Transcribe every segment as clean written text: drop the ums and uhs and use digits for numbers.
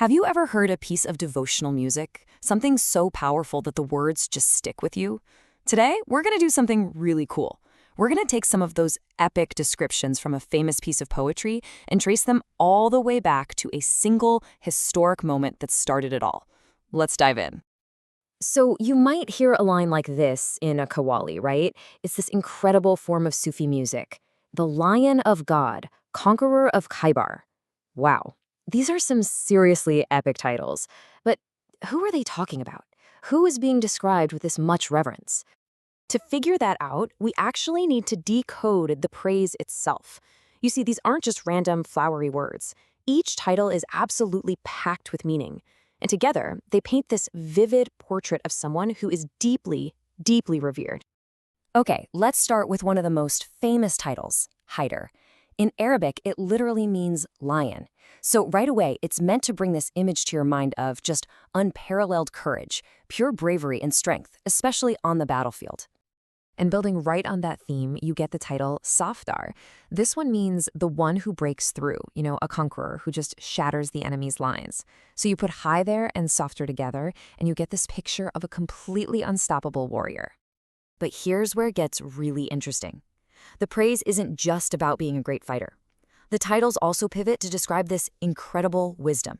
Have you ever heard a piece of devotional music? Something so powerful that the words just stick with you? Today, we're going to do something really cool. We're going to take some of those epic descriptions from a famous piece of poetry and trace them all the way back to a single historic moment that started it all. Let's dive in. So you might hear a line like this in a qawwali, right? It's this incredible form of Sufi music. The Lion of God, Conqueror of Khaybar. Wow. These are some seriously epic titles. But who are they talking about? Who is being described with this much reverence? To figure that out, we actually need to decode the praise itself. You see, these aren't just random flowery words. Each title is absolutely packed with meaning. And together, they paint this vivid portrait of someone who is deeply, deeply revered. Okay, let's start with one of the most famous titles, Haider. In Arabic, it literally means lion. So right away, it's meant to bring this image to your mind of just unparalleled courage, pure bravery and strength, especially on the battlefield. And building right on that theme, you get the title Safdar. This one means the one who breaks through, a conqueror who just shatters the enemy's lines. So you put high there and softer together, and you get this picture of a completely unstoppable warrior. But here's where it gets really interesting. The praise isn't just about being a great fighter. The titles also pivot to describe this incredible wisdom.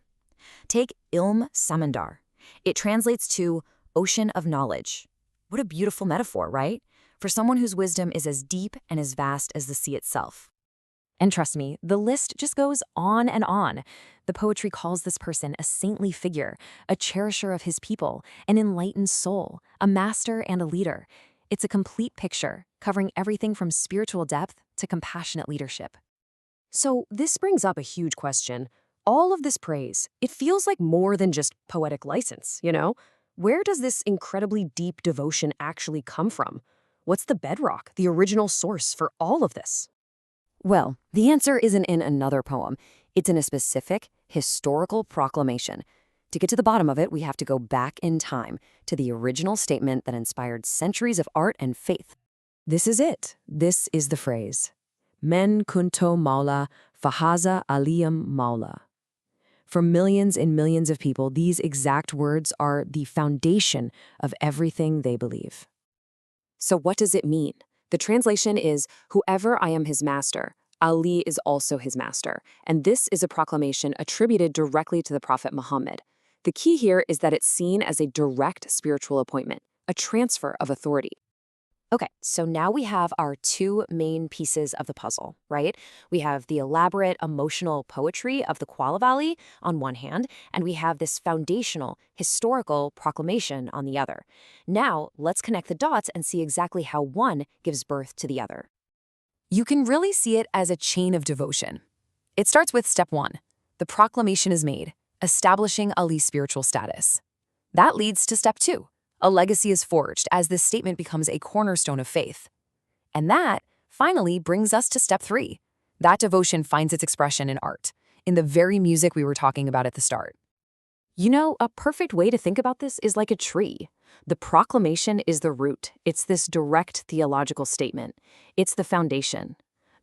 Take Ilm Samandar. It translates to ocean of knowledge. What a beautiful metaphor, right? For someone whose wisdom is as deep and as vast as the sea itself. And trust me, the list just goes on and on. The poetry calls this person a saintly figure, a cherisher of his people, an enlightened soul, a master and a leader. It's a complete picture, covering everything from spiritual depth to compassionate leadership. So this brings up a huge question. All of this praise, it feels like more than just poetic license, Where does this incredibly deep devotion actually come from? What's the bedrock, the original source for all of this? Well, the answer isn't in another poem. It's in a specific, historical proclamation. To get to the bottom of it, we have to go back in time to the original statement that inspired centuries of art and faith. This is it. This is the phrase. Men Kunto Maula, fahaza aliyam Maula. For millions and millions of people, these exact words are the foundation of everything they believe. So what does it mean? The translation is, whoever I am his master, Ali is also his master. And this is a proclamation attributed directly to the Prophet Muhammad. The key here is that it's seen as a direct spiritual appointment, a transfer of authority. Okay, so now we have our two main pieces of the puzzle, right? We have the elaborate emotional poetry of the qawwali on one hand, and we have this foundational historical proclamation on the other. Now, let's connect the dots and see exactly how one gives birth to the other. You can really see it as a chain of devotion. It starts with step one. The proclamation is made, establishing Ali's spiritual status. That leads to step two. A legacy is forged as this statement becomes a cornerstone of faith. And that, finally, brings us to step three. That devotion finds its expression in art, in the very music we were talking about at the start. A perfect way to think about this is like a tree. The proclamation is the root. It's this direct theological statement. It's the foundation.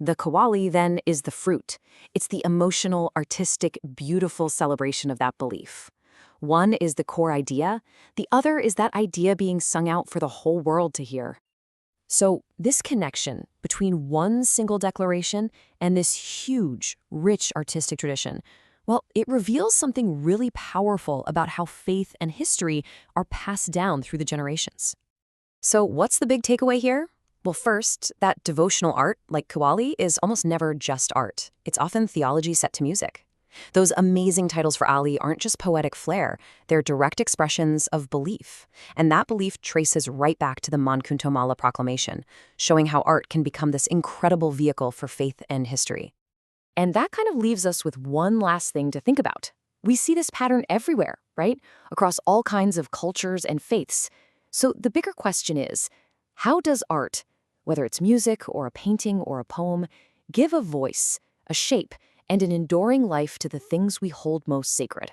The qawwali, then, is the fruit. It's the emotional, artistic, beautiful celebration of that belief. One is the core idea, the other is that idea being sung out for the whole world to hear. So this connection between one single declaration and this huge, rich artistic tradition, well, it reveals something really powerful about how faith and history are passed down through the generations. So what's the big takeaway here? Well, first, that devotional art, like qawwali, is almost never just art. It's often theology set to music. Those amazing titles for Ali aren't just poetic flair, they're direct expressions of belief. And that belief traces right back to the Kunto Maula proclamation, showing how art can become this incredible vehicle for faith and history. And that kind of leaves us with one last thing to think about. We see this pattern everywhere, right? Across all kinds of cultures and faiths. So the bigger question is, how does art, whether it's music or a painting or a poem, give a voice, a shape, and an enduring life to the things we hold most sacred?